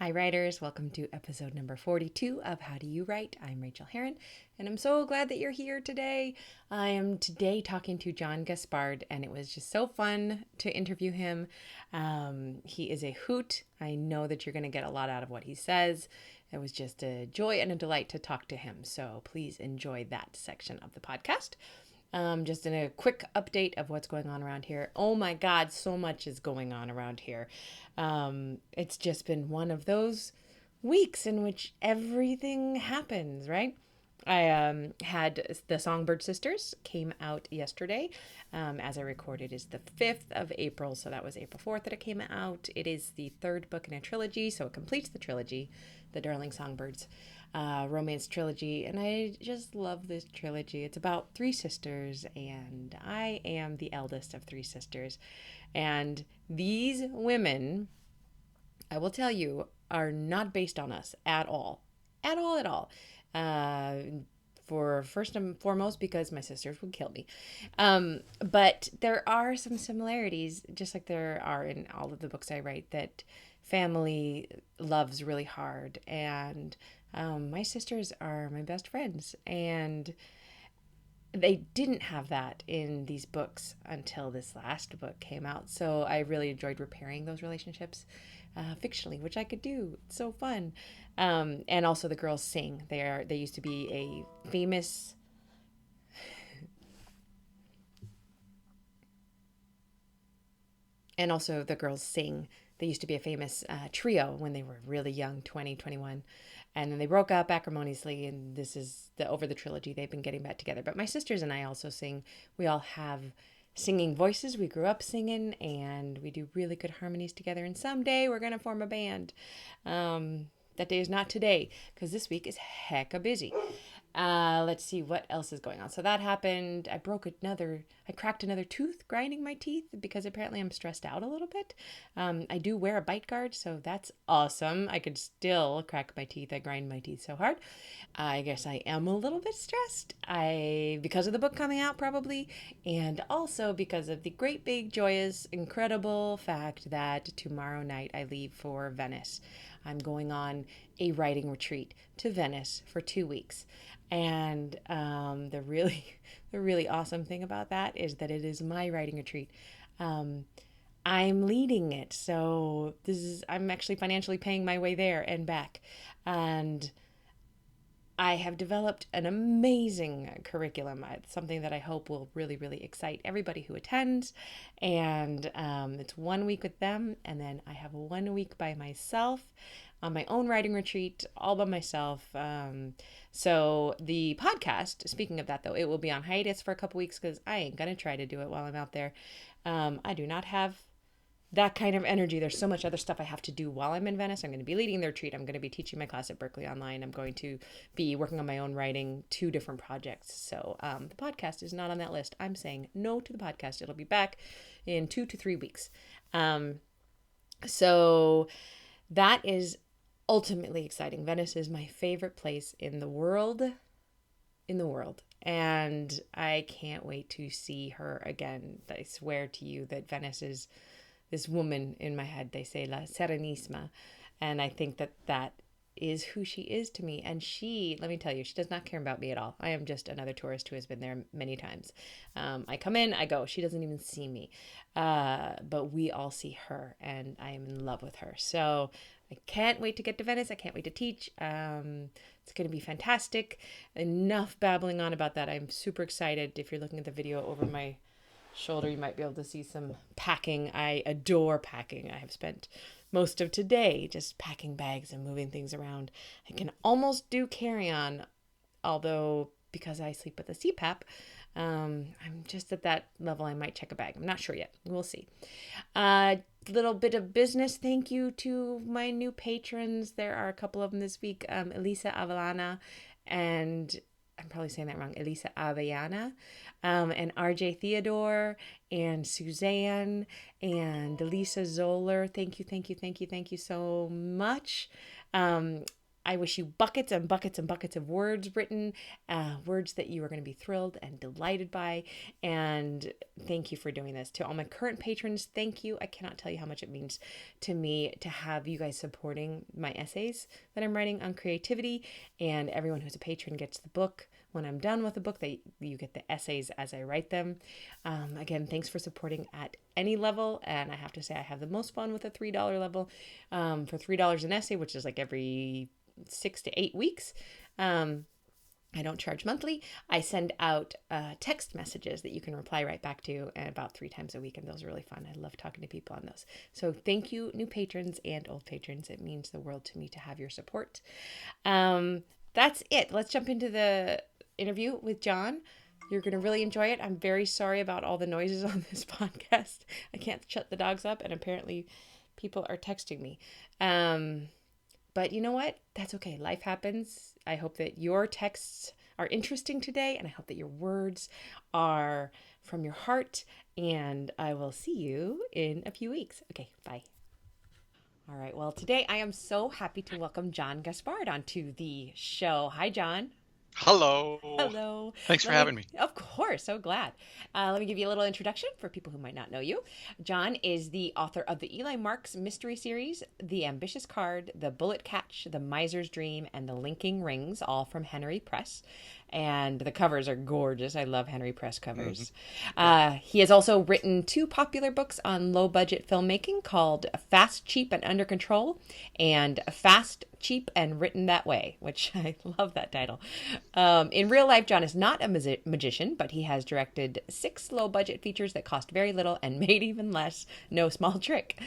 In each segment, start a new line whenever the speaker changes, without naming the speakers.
Hi, writers. Welcome to episode number 42 of How Do You Write? I'm Rachael Herron, and I'm so glad that you're here today. I am today talking to John Gaspard, and it was just so fun to interview him. He is a hoot. I know that you're going to get a lot out of what he says. It was just a joy and a delight to talk to him, so please enjoy that section of the podcast. Just in a quick update of what's going on around here. Oh my God, so much is going on around here. It's just been one of those weeks in which everything happens, right? I had the Songbird Sisters came out yesterday. As I recorded, is the 5th of April, so that was April 4th that it came out. It is the third book in a trilogy, so it completes the trilogy, the Darling Songbirds romance trilogy, and I just love this trilogy. It's about three sisters, and I am the eldest of three sisters. And these women, I will tell you, are not based on us at all. At all, at all. For first and foremost, because my sisters would kill me. But there are some similarities, just like there are in all of the books I write, that family loves really hard. And my sisters are my best friends. And they didn't have that in these books until this last book came out. So I really enjoyed repairing those relationships fictionally, which I could do. It's so fun. And also the girls sing. They used to be a famous and also the girls sing. They used to be a famous trio when they were really young, 20, 21. And then they broke up acrimoniously, and this is over the trilogy they've been getting back together. But my sisters and I also sing. We all have singing voices. We grew up singing, and we do really good harmonies together. And someday we're going to form a band. That day is not today, because this week is hecka busy. Let's see what else is going on. So that happened. I cracked another tooth grinding my teeth because apparently I'm stressed out a little bit. I do wear a bite guard, so that's awesome. I could still crack my teeth. I grind my teeth so hard. I guess I am a little bit stressed. Because of the book coming out probably, and also because of the great big joyous incredible fact that tomorrow night I leave for Venice. I'm going on a writing retreat to Venice for 2 weeks. And the really awesome thing about that is that it is my writing retreat. I'm leading it, so I'm actually financially paying my way there and back. And I have developed an amazing curriculum. It's something that I hope will really, really excite everybody who attends. And it's 1 week with them, and then I have 1 week by myself on my own writing retreat, all by myself. So the podcast, speaking of that though, it will be on hiatus for a couple weeks because I ain't going to try to do it while I'm out there. I do not have that kind of energy. There's so much other stuff I have to do while I'm in Venice. I'm going to be leading the retreat. I'm going to be teaching my class at Berkeley online. I'm going to be working on my own writing, 2 different projects. So the podcast is not on that list. I'm saying no to the podcast. It'll be back in 2 to 3 weeks. So that is ultimately exciting. Venice is my favorite place in the world. And I can't wait to see her again. I swear to you that Venice is this woman in my head. They say La Serenísima. And I think that is who she is to me. And let me tell you, she does not care about me at all. I am just another tourist who has been there many times. I come in, I go. She doesn't even see me. But we all see her, and I am in love with her. So I can't wait to get to Venice. I can't wait to teach. It's going to be fantastic. Enough babbling on about that. I'm super excited. If you're looking at the video over my shoulder, you might be able to see some packing. I adore packing. I have spent most of today just packing bags and moving things around. I can almost do carry-on, although because I sleep with a CPAP, I'm just at that level. I might check a bag. I'm not sure yet. We'll see. Little bit of business. Thank you to my new patrons. There are a couple of them this week. Elisa Avellana and I'm probably saying that wrong, Elisa Avellana, and RJ Theodore, and Suzanne, and Elisa Zoller. Thank you so much. I wish you buckets and buckets and buckets of words written, words that you are going to be thrilled and delighted by. And thank you for doing this. To all my current patrons, thank you. I cannot tell you how much it means to me to have you guys supporting my essays that I'm writing on creativity. And everyone who's a patron gets the book. When I'm done with the book, you get the essays as I write them. Again, thanks for supporting at any level. And I have to say, I have the most fun with a $3 level. For $3 an essay, which is like every 6 to 8 weeks. I don't charge monthly. I send out text messages that you can reply right back to about 3 times a week. And those are really fun. I love talking to people on those. So thank you, new patrons and old patrons. It means the world to me to have your support. That's it. Let's jump into the interview with John. You're going to really enjoy it. I'm very sorry about all the noises on this podcast. I can't shut the dogs up, and apparently people are texting me. But you know what? That's okay. Life happens. I hope that your texts are interesting today, and I hope that your words are from your heart, and I will see you in a few weeks. Okay, bye. All right. Well, today I am so happy to welcome John Gaspard onto the show. Hi, John.
Hello.
Hello.
Thanks for having me.
Of course. So glad. Let me give you a little introduction for people who might not know you. John is the author of the Eli Marks mystery series, The Ambitious Card, The Bullet Catch, The Miser's Dream, and The Linking Rings, all from Henery Press. And the covers are gorgeous. I love Henery Press covers. Mm-hmm. He has also written 2 popular books on low-budget filmmaking called Fast, Cheap, and Under Control and Fast, Cheap, and Written That Way, which I love that title. In real life, John is not a magician, but he has directed 6 low-budget features that cost very little and made even less. No small trick.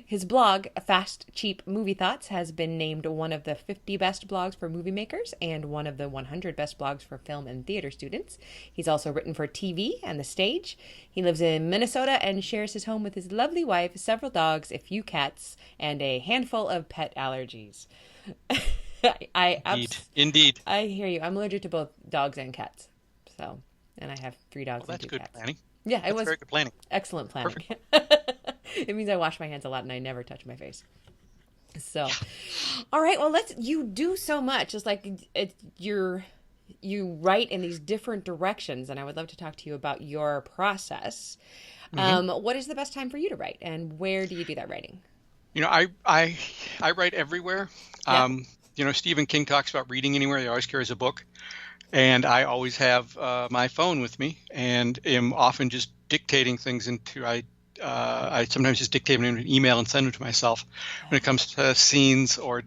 His blog, Fast, Cheap Movie Thoughts, has been named one of the 50 best blogs for Moviemakers and one of the 100 best blogs for film and theater students. He's also written for TV and the stage. He lives in Minnesota and shares his home with his lovely wife, several dogs, a few cats, and a handful of pet allergies.
Indeed.
I hear you. I'm allergic to both dogs and cats. So, and I have 3 dogs and 2 cats.
That's good planning.
Yeah,
that's very good planning.
Excellent planning. It means I wash my hands a lot and I never touch my face. So, all right. Well, you do so much. It's like you write in these different directions, and I would love to talk to you about your process. Mm-hmm. What is the best time for you to write, and where do you do that writing?
I write everywhere. Yeah. Stephen King talks about reading anywhere. He always carries a book. And I always have my phone with me and am often just dictating things I sometimes just dictate them in an email and send them to myself when it comes to scenes or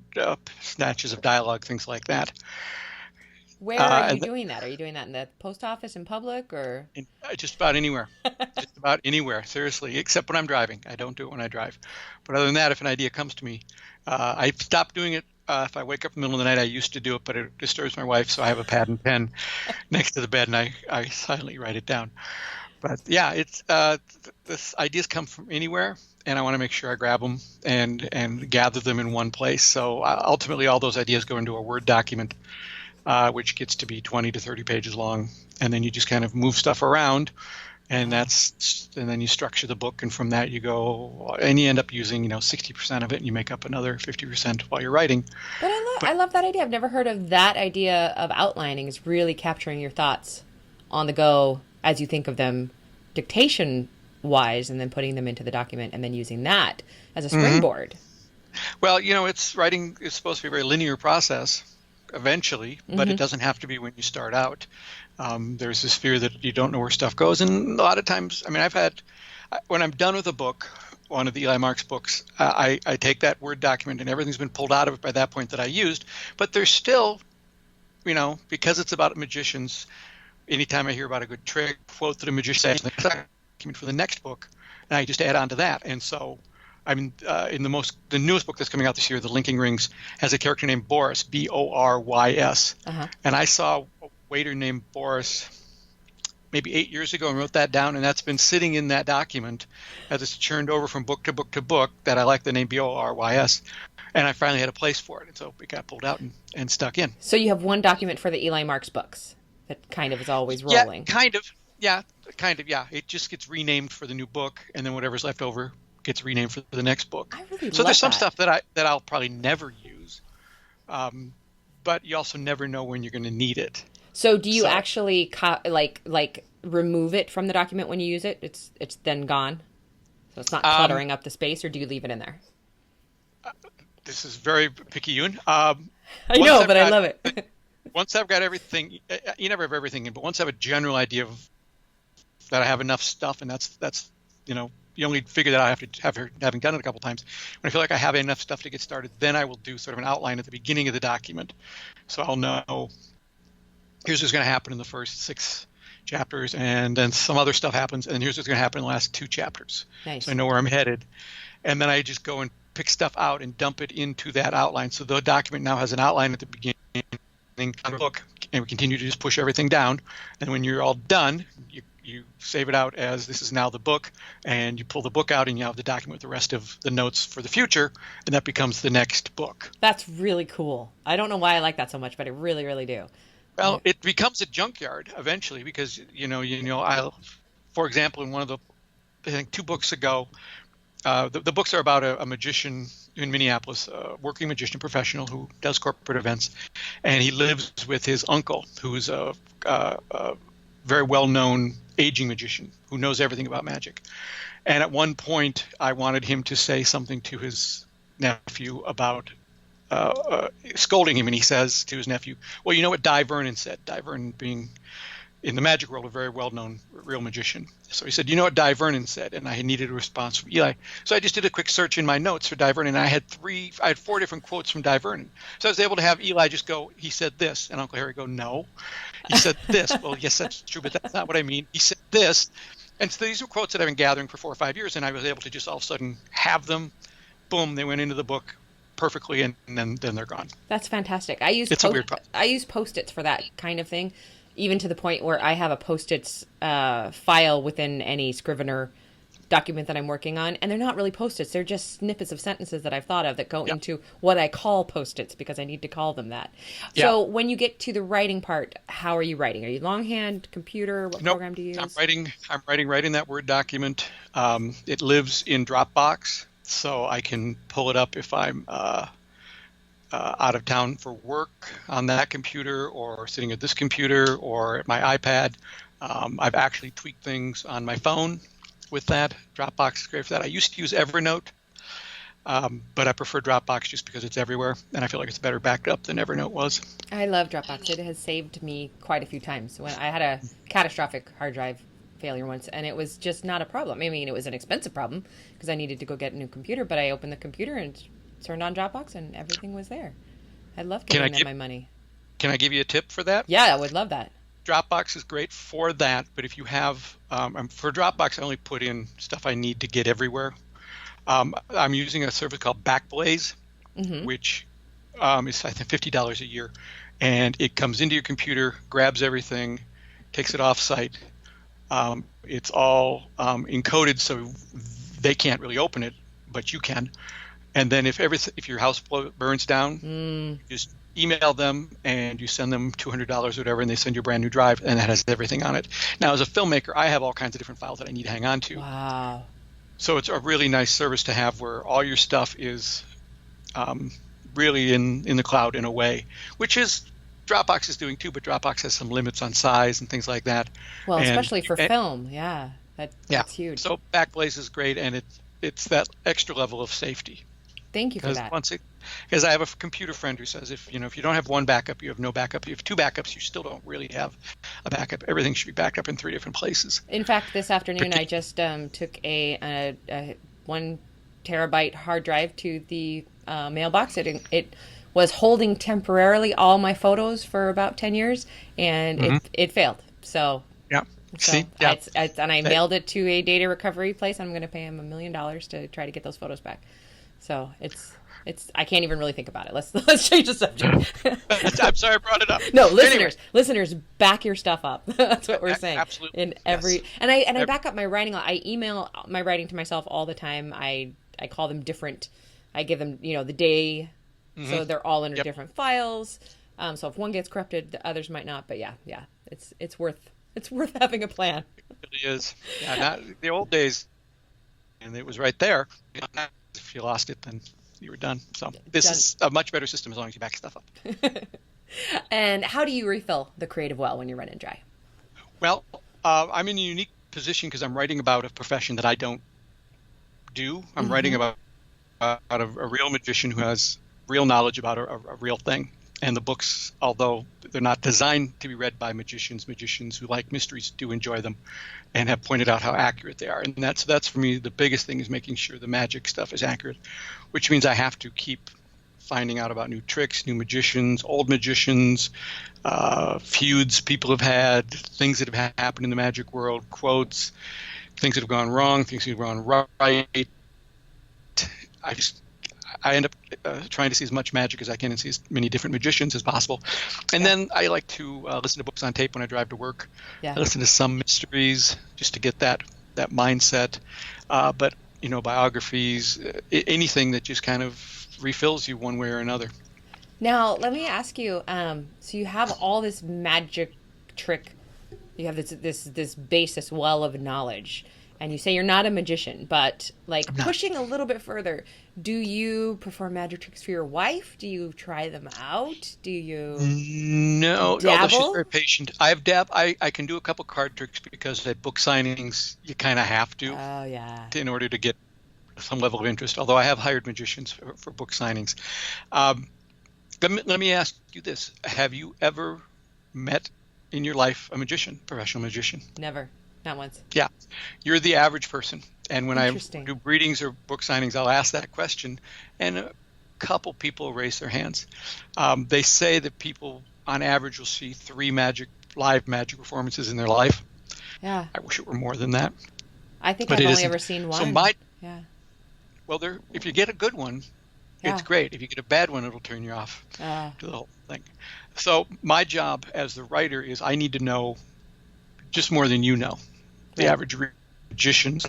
snatches of dialogue, things like that.
Where are you doing that? Are you doing that in the post office in public or?
Just about anywhere. Just about anywhere, seriously, except when I'm driving. I don't do it when I drive. But other than that, if an idea comes to me, I stopped doing it. If I wake up in the middle of the night, I used to do it, but it disturbs my wife, so I have a pad and pen next to the bed, and I silently write it down. But yeah, this ideas come from anywhere, and I want to make sure I grab them and gather them in one place. So ultimately, all those ideas go into a Word document, which gets to be 20 to 30 pages long, and then you just kind of move stuff around, and then you structure the book, and from that you go, and you end up using 60% of it, and you make up another 50% while you're writing.
But I love that idea. I've never heard of that idea of outlining, is really capturing your thoughts on the go as you think of them, dictation wise, and then putting them into the document, and then using that as a springboard.
Mm-hmm. Well, writing is supposed to be a very linear process eventually, but it doesn't have to be when you start out. There's this fear that you don't know where stuff goes, and a lot of times, when I'm done with a book, one of the Eli Marks books, I take that Word document and everything's been pulled out of it by that point that I used, but there's still, because it's about magicians, anytime I hear about a good trick, quote that a magician says, document for the next book, and I just add on to that. And so in the newest book that's coming out this year, The Linking Rings, has a character named Boris, Borys. And I saw a waiter named Boris maybe 8 years ago and wrote that down, and that's been sitting in that document as it's churned over from book to book to book, that I like the name Borys. And I finally had a place for it, and so it got pulled out and stuck in.
So you have one document for the Eli Marks books that kind of is always rolling.
Yeah, kind of. It just gets renamed for the new book, and then whatever's left over gets renamed for the next book.
I really
so
love
there's some
that.
stuff that I'll probably never use, but you also never know when you're going to need it.
So do you actually like remove it from the document when you use it? It's then gone, so it's not cluttering up the space, or do you leave it in there?
This is very picayune.
I know, but I love it.
Once I've got everything, you never have everything in, but once I have a general idea of that I have enough stuff, and that's you only figure that out after having done it a couple times. When I feel like I have enough stuff to get started, then I will do sort of an outline at the beginning of the document. So I'll know, here's what's going to happen in the first 6 chapters, and then some other stuff happens, and here's what's going to happen in the last 2 chapters.
Nice.
So I know where I'm headed. And then I just go and pick stuff out and dump it into that outline. So the document now has an outline at the beginning of the book, and we continue to just push everything down. And when you're all done, you save it out as this is now the book, and you pull the book out and you have the document with the rest of the notes for the future, and that becomes the next book.
That's really cool. I don't know why I like that so much, but I really, really do.
Well, it becomes a junkyard eventually because, for example, in one of the, I think 2 books ago, the books are about a magician in Minneapolis, a working magician professional who does corporate events, and he lives with his uncle, who's a very well-known aging magician who knows everything about magic. And at one point, I wanted him to say something to his nephew about scolding him, and he says to his nephew, well, you know what Di Vernon said? Di Vernon being, in the magic world, a very well-known real magician. So he said, you know what Di Vernon said? And I needed a response from Eli. So I just did a quick search in my notes for Di Vernon, and I had 4 different quotes from Di Vernon. So I was able to have Eli just go, he said this, and Uncle Harry go, no. He said this. Well, yes, that's true, but that's not what I mean. He said this. And so these were quotes that I've been gathering for 4 or 5 years, and I was able to just all of a sudden have them. Boom, they went into the book perfectly, and then they're gone.
That's fantastic. I use Post-its for that kind of thing, even to the point where I have a Post-its file within any Scrivener document that I'm working on, and they're not really Post-its. They're just snippets of sentences that I've thought of that go into what I call Post-its because I need to call them that. So when you get to the writing part, how are you writing? Are you longhand, computer? What program do you use?
I'm writing right in that Word document. It lives in Dropbox, so I can pull it up if I'm out of town for work on that computer, or sitting at this computer, or at my iPad. I've actually tweaked things on my phone with that. Dropbox is great for that. I used to use Evernote, but I prefer Dropbox just because it's everywhere, and I feel like it's better backed up than Evernote was.
I love Dropbox. It has saved me quite a few times. When I had a catastrophic hard drive failure once, and it was just not a problem. I mean, it was an expensive problem because I needed to go get a new computer, but I opened the computer and turned on Dropbox, and everything was there. I love giving them my money.
Can I give you a tip for that?
Yeah, I would love that.
Dropbox is great for that, but if you have, for Dropbox, I only put in stuff I need to get everywhere. I'm using a service called Backblaze, which is, I think, $50 a year, and it comes into your computer, grabs everything, takes it off-site. It's all encoded, so they can't really open it, but you can. And then if your house burns down, you just email them and you send them $200 or whatever, and they send you a brand new drive, and that has everything on it. Now, as a filmmaker, I have all kinds of different files that I need to hang on to.
Wow.
So it's a really nice service to have where all your stuff is really in the cloud in a way, which is Dropbox is doing too, but Dropbox has some limits on size and things like that.
Well, especially for film, that's huge.
So Backblaze is great, and it's that extra level of safety.
Thank you for that.
Because I have a computer friend who says if you don't have one backup, you have no backup. If you have 2 backups, you still don't really have a backup. Everything should be backed up in 3 different places.
In fact, this afternoon I just took a 1 terabyte hard drive to the mailbox. It was holding temporarily all my photos for about 10 years, and it failed. So and I mailed it to a data recovery place. I'm going to pay him $1 million to try to get those photos back. So it's I can't even really think about it. Let's change the subject.
I'm sorry I brought it up.
No, listeners, back your stuff up. That's what we're saying.
Absolutely.
I back up my writing. I email my writing to myself all the time. I call them different. I give them the day, so they're all in different files. So if one gets corrupted, the others might not. But yeah, it's worth having a plan.
It really is. Yeah, not the old days, and it was right there. If you lost it, then you were done. So this is a much better system as long as you back stuff up.
And how do you refill the creative well when you're running dry?
Well, I'm in a unique position because I'm writing about a profession that I don't do. I'm writing
Mm-hmm.
about a real magician who has real knowledge about a real thing. And the books, although they're not designed to be read by magicians who like mysteries do enjoy them and have pointed out how accurate they are. And that's for me the biggest thing, is making sure the magic stuff is accurate, which means I have to keep finding out about new tricks, new magicians, old magicians, feuds people have had, things that have happened in the magic world, quotes, things that have gone wrong, things that have gone right. I just I end up trying to see as much magic as I can and see as many different magicians as possible. And
Yeah.
then I like to listen to books on tape when I drive to work.
Yeah.
I listen to some mysteries just to get that mindset. But biographies, anything that just kind of refills you one way or another.
Now, let me ask you. So you have all this magic trick. You have this base, this well of knowledge, and you say you're not a magician, but like
I'm not.
pushing a little bit further, do you perform magic tricks for your wife? Do you try them out? Do you
No, although she's
dabble?
very patient. I can do a couple card tricks because at book signings you kind of have to
Oh yeah.
in order to get some level of interest. Although I have hired magicians for book signings. Um, let me ask you this: have you ever met in your life a magician, professional magician?
Never. Not once.
Yeah, you're the average person. And when I
Interesting.
do readings or book signings, I'll ask that question, and a couple people raise their hands. They say that people, on average, will see three live magic performances in their life.
Yeah.
I wish it were more than that,
I think
but
I've
it
only
isn't.
ever seen
So
one. Yeah.
if you get a good one,
Yeah.
it's great. If you get a bad one, it'll turn you off
Uh,
to the whole thing. So my job as the writer is I need to know just more than you know. The
right.
average magicians,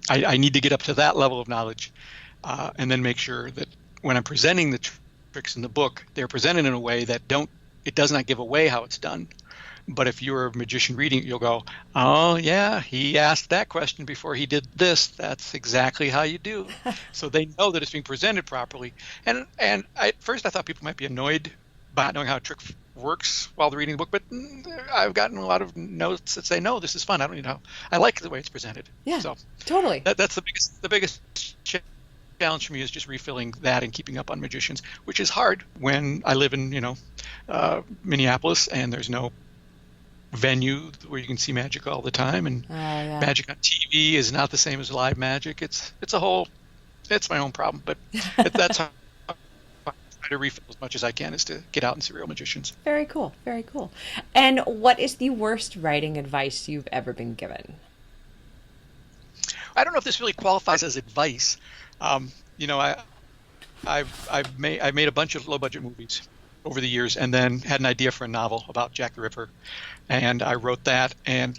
I need to get up to that level of knowledge, and then make sure that when I'm presenting the tricks in the book, they're presented in a way that it does not give away how it's done. But if you're a magician reading it, you'll go, oh yeah, he asked that question before he did this. That's exactly how you do. So they know that it's being presented properly. And at first I thought people might be annoyed by not knowing how a trick works while they're reading the book, but I've gotten a lot of notes that say, no, this is fun. I don't need to know. I like the way it's presented.
Yeah.
So
Totally.
that's the biggest challenge for me, is just refilling that and keeping up on magicians, which is hard when I live in Minneapolis and there's no venue where you can see magic all the time, and
Oh yeah.
magic on TV is not the same as live magic. It's my own problem, but that's how I try to refill as much as I can, is to get out and see real magicians.
Very cool. Very cool. And what is the worst writing advice you've ever been given?
I don't know if this really qualifies as advice. Um, you know, I've made a bunch of low budget movies over the years, and then had an idea for a novel about Jack the Ripper, and I wrote that, and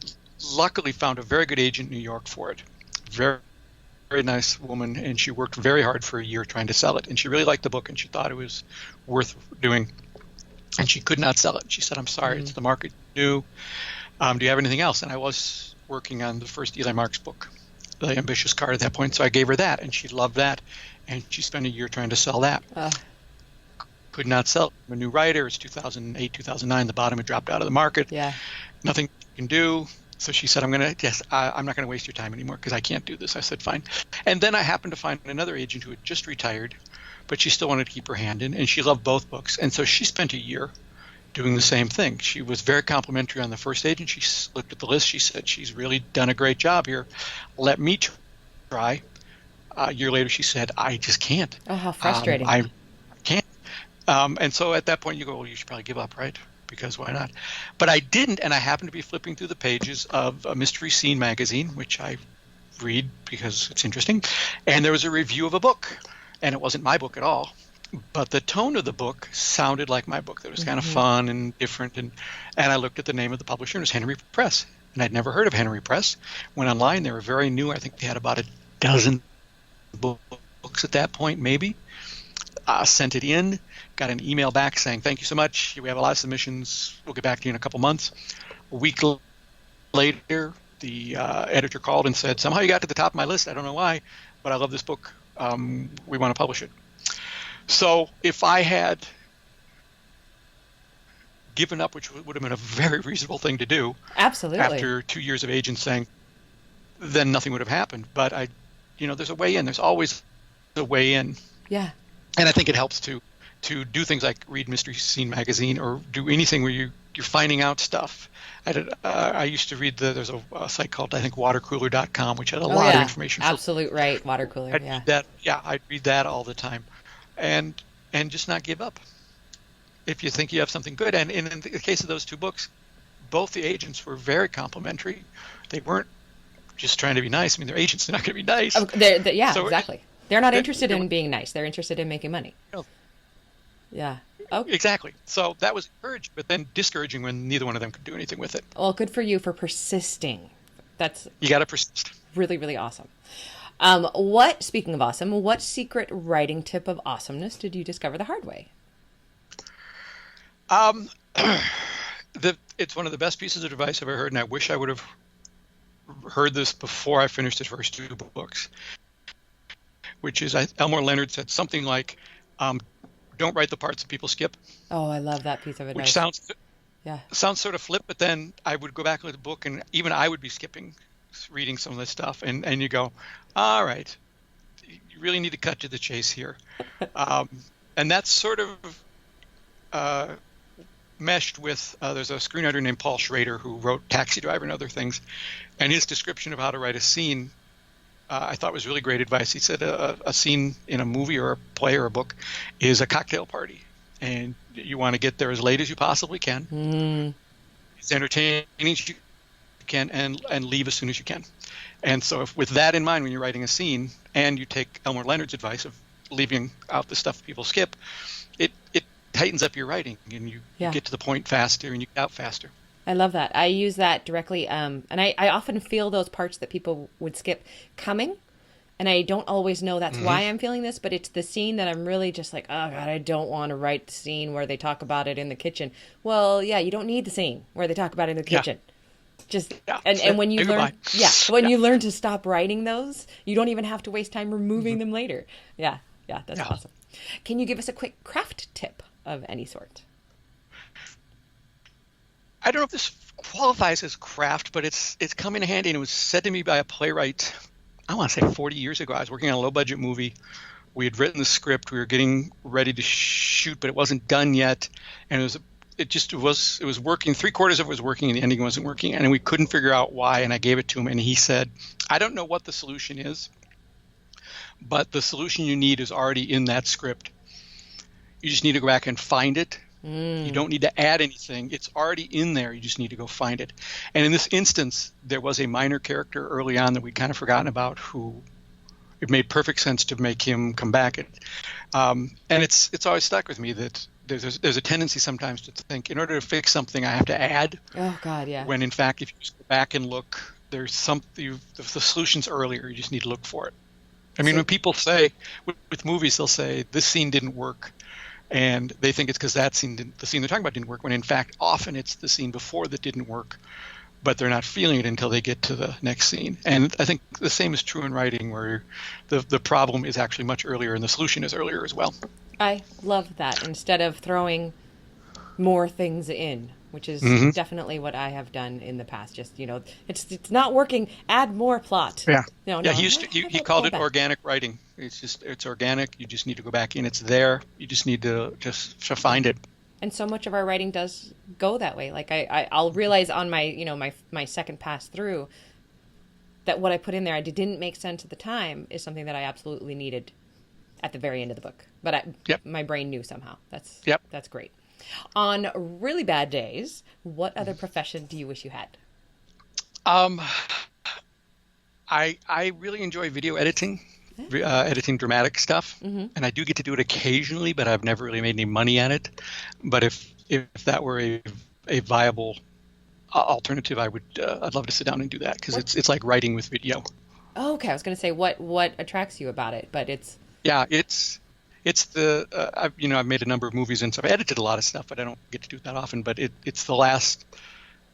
luckily found a very good agent in New York for it. Very, very nice woman, and she worked very hard for a year trying to sell it, and she really liked the book, and she thought it was worth doing, and she could not sell it. She said, "I'm sorry,
Mm.
it's the market new. Do you have anything else?" And I was working on the first Eli Marks book, The Ambitious Card, at that point, so I gave her that, and she loved that, and she spent a year trying to sell that.
Uh,
Could not sell it. I'm a new writer. It's 2008, 2009. The bottom had dropped out of the market.
yeah.
Nothing you can do. So she said, I'm not going to waste your time anymore because I can't do this. I said, fine. And then I happened to find another agent who had just retired, but she still wanted to keep her hand in, and she loved both books. And so she spent a year doing the same thing. She was very complimentary on the first agent. She looked at the list. She said, she's really done a great job here. Let me try. A year later, she said, I just can't.
Oh, how frustrating.
I can't. And so at that point you go, well, you should probably give up, right? Because why not? But I didn't, and I happened to be flipping through the pages of a Mystery Scene magazine, which I read because it's interesting, and there was a review of a book, and it wasn't my book at all, but the tone of the book sounded like my book. That was kind of fun and different, and I looked at the name of the publisher, and it was Henery Press, and I'd never heard of Henery Press. Went online, they were very new. I think they had about a dozen books at that point, maybe. Sent it in, got an email back saying, thank you so much. We have a lot of submissions. We'll get back to you in a couple months. A week later, the editor called and said, somehow you got to the top of my list. I don't know why, but I love this book. We want to publish it. So if I had given up, which would have been a very reasonable thing to do.
Absolutely.
After 2 years of agents saying, then nothing would have happened. But there's a way in. There's always a way in.
Yeah.
And I think it helps to do things like read Mystery Scene magazine or do anything where you're finding out stuff. I used to read there's a site called, I think, watercooler.com, which had a lot of information.
Absolute right, water cooler.
I'd read that all the time, and just not give up. If you think you have something good, and in the case of those two books, both the agents were very complimentary. They weren't just trying to be nice. I mean, they're agents; they're not going to be nice.
Exactly. They're not interested in being nice. They're interested in making money. Yeah. Oh.
Exactly. So that was encouraging, but then discouraging when neither one of them could do anything with it.
Well, good for you for persisting.
You got to persist.
Really, really awesome. Speaking of awesome, what secret writing tip of awesomeness did you discover the hard way?
It's one of the best pieces of advice I've ever heard, and I wish I would have heard this before I finished his first two books, which is Elmore Leonard said something like, don't write the parts that people skip.
Oh, I love that piece of advice.
Which sounds sort of flip, but then I would go back to the book, and even I would be reading some of this stuff, and you go, all right, you really need to cut to the chase here. And that's sort of meshed with, there's a screenwriter named Paul Schrader who wrote Taxi Driver and other things, and his description of how to write a scene I thought was really great advice. He said a scene in a movie or a play or a book is a cocktail party, and you want to get there as late as you possibly can, as entertaining as you can, and leave as soon as you can. And so with that in mind, when you're writing a scene and you take Elmore Leonard's advice of leaving out the stuff people skip, it tightens up your writing, and you get to the point faster and you get out faster.
I love that. I use that directly. And I often feel those parts that people would skip coming. And I don't always know that's why I'm feeling this, but it's the scene that I'm really just like, oh God, I don't want to write the scene where they talk about it in the kitchen. Well, yeah, you don't need the scene where they talk about it in the kitchen. And when you you learn to stop writing those, you don't even have to waste time removing them later. Yeah, that's awesome. Can you give us a quick craft tip of any sort?
I don't know if this qualifies as craft, but it's come in handy, and it was said to me by a playwright, I want to say 40 years ago. I was working on a low-budget movie. We had written the script. We were getting ready to shoot, but it wasn't done yet. And it was working. 3/4 of it was working, and the ending wasn't working. And we couldn't figure out why, and I gave it to him. And he said, I don't know what the solution is, but the solution you need is already in that script. You just need to go back and find it. You don't need to add anything. It's already in there. You just need to go find it. And in this instance, there was a minor character early on that we'd kind of forgotten about, who it made perfect sense to make him come back. And it's always stuck with me that there's a tendency sometimes to think, in order to fix something, I have to add.
Oh, God, yeah.
When in fact, if you just go back and look, there's something, the solution's earlier. You just need to look for it. I mean, when people say, with movies, they'll say, this scene didn't work. And they think it's because the scene they're talking about didn't work, when in fact often it's the scene before that didn't work, but they're not feeling it until they get to the next scene. And I think the same is true in writing, where the problem is actually much earlier and the solution is earlier as well.
I love that. Instead of throwing more things in, which is definitely what I have done in the past. Just, it's not working. Add more plot.
Yeah. He called it organic writing. It's organic. You just need to go back in. It's there. You just need to find it.
And so much of our writing does go that way. Like I'll realize on my, my second pass through that what I put in there, didn't make sense at the time, is something that I absolutely needed at the very end of the book. But my brain knew somehow. That's great. On really bad days, what other profession do you wish you had?
I really enjoy video editing, editing dramatic stuff, and I do get to do it occasionally, but I've never really made any money at it. But if that were a viable alternative, I'd love to sit down and do that, because it's like writing with video.
Oh, okay, I was going to say what attracts you about it, but it's I've made a number of movies and stuff. I edited a lot of stuff, but I don't get to do it that often. But it's the last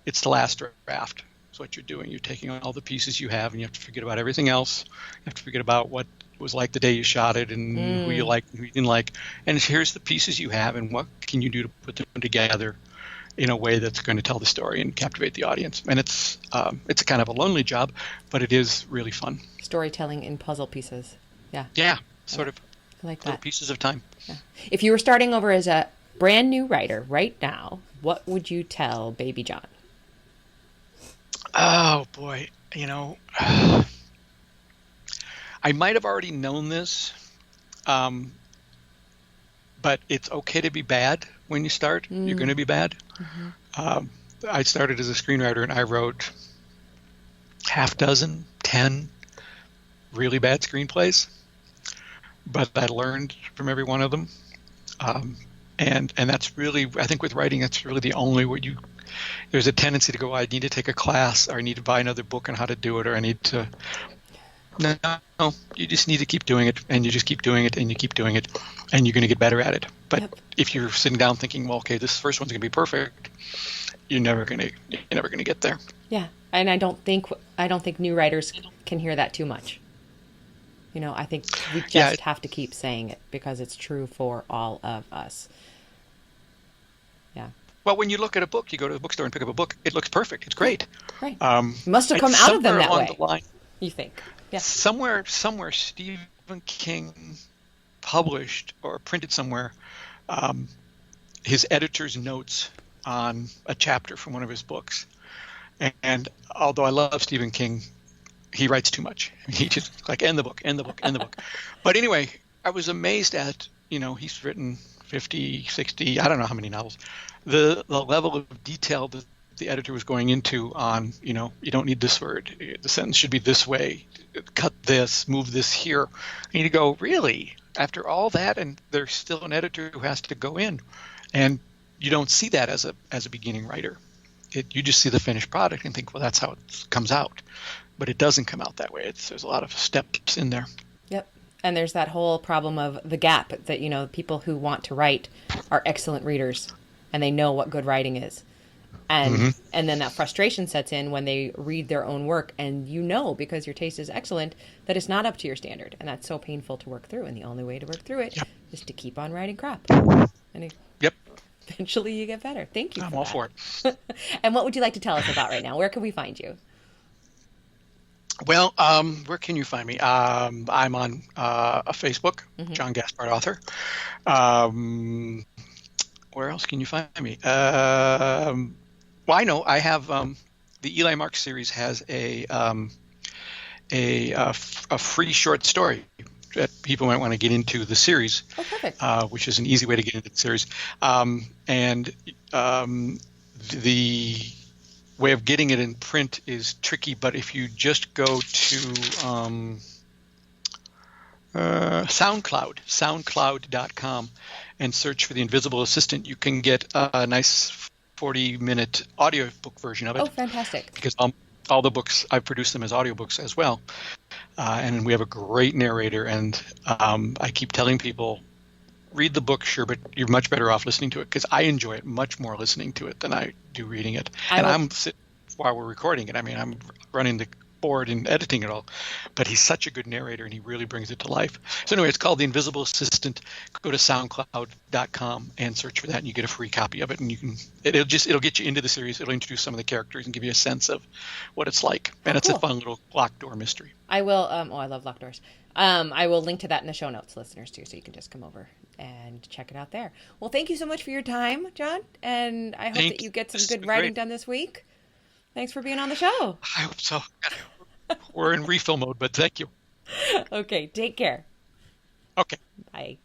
draft. It's what you're doing. You're taking all the pieces you have, and you have to forget about everything else. You have to forget about what it was like the day you shot it, and who you liked and who you didn't like. And here's the pieces you have, and what can you do to put them together?
in a way that's going to tell the story and captivate the audience. And it's a kind of a lonely job, but it is really fun.
Storytelling in puzzle pieces. Yeah.
Yeah, sort of
I like
little
that.
pieces of time.
Yeah. If you were starting over as a brand new writer right now, what would you tell baby John?
Oh boy, I might have already known this, but it's okay to be bad when you start. You're going to be bad. I started as a screenwriter, and I wrote 10 really bad screenplays, but I learned from every one of them. And that's really, I think with writing, that's really the only way there's a tendency to go, I need to take a class, or I need to buy another book on how to do it, or I need to, no, you just need to keep doing it, and you just keep doing it, and you keep doing it, and you're going to get better at it. But if you're sitting down thinking, well, okay, this first one's going to be perfect, you're never going to get there.
Yeah. And I don't think new writers can hear that too much. I think we just have to keep saying it because it's true for all of us. Yeah.
Well, when you look at a book, you go to the bookstore and pick up a book, it looks perfect. It's great.
Right. Must have come out of them that way.
The line,
you think? Yeah.
Somewhere Stephen King published or printed somewhere his editor's notes on a chapter from one of his books. And although I love Stephen King, he writes too much. He just end the book. But anyway, I was amazed at, he's written 50, 60, I don't know how many novels. The level of detail that the editor was going into on, you don't need this word. The sentence should be this way. Cut this, move this here. And you go, really? After all that, and there's still an editor who has to go in. And you don't see that as a beginning writer. You just see the finished product and think, well, that's how it comes out. But it doesn't come out that way. There's a lot of steps in there.
Yep. And there's that whole problem of the gap that, people who want to write are excellent readers and they know what good writing is. And and then that frustration sets in when they read their own work and because your taste is excellent, that it's not up to your standard. And that's so painful to work through. And the only way to work through it is to keep on writing crap. And eventually you get better. Thank you.
I'm all for
it. And what would you like to tell us about right now? Where can we find you?
Well, where can you find me? I'm on Facebook, John Gaspard author. Where else can you find me? Well, I know I have the Eli Marks series has a free short story that people might want to get into the series, which is an easy way to get into the series. The way of getting it in print is tricky, but if you just go to soundcloud.com and search for The Invisible Assistant, you can get a nice 40-minute audiobook version of it.
Oh, fantastic.
Because all the books, I've produced them as audiobooks as well. And we have a great narrator, and I keep telling people, read the book, sure, but you're much better off listening to it, because I enjoy it much more listening to it than I do reading it. I'm sitting while we're recording it. I mean, I'm running the board and editing it all, but he's such a good narrator, and he really brings it to life. So anyway, it's called The Invisible Assistant. Go to soundcloud.com and search for that, and you get a free copy of it, and it'll get you into the series. It'll introduce some of the characters and give you a sense of what it's like. And it's a fun little locked door mystery.
I will. I love locked doors. I will link to that in the show notes, listeners, too, so you can just come over and check it out there. Well, thank you so much for your time, John, and I hope that you get some good writing done this week. Thanks for being on the show.
I hope so. We're in refill mode, but thank you.
Okay, take care.
Okay.
Bye.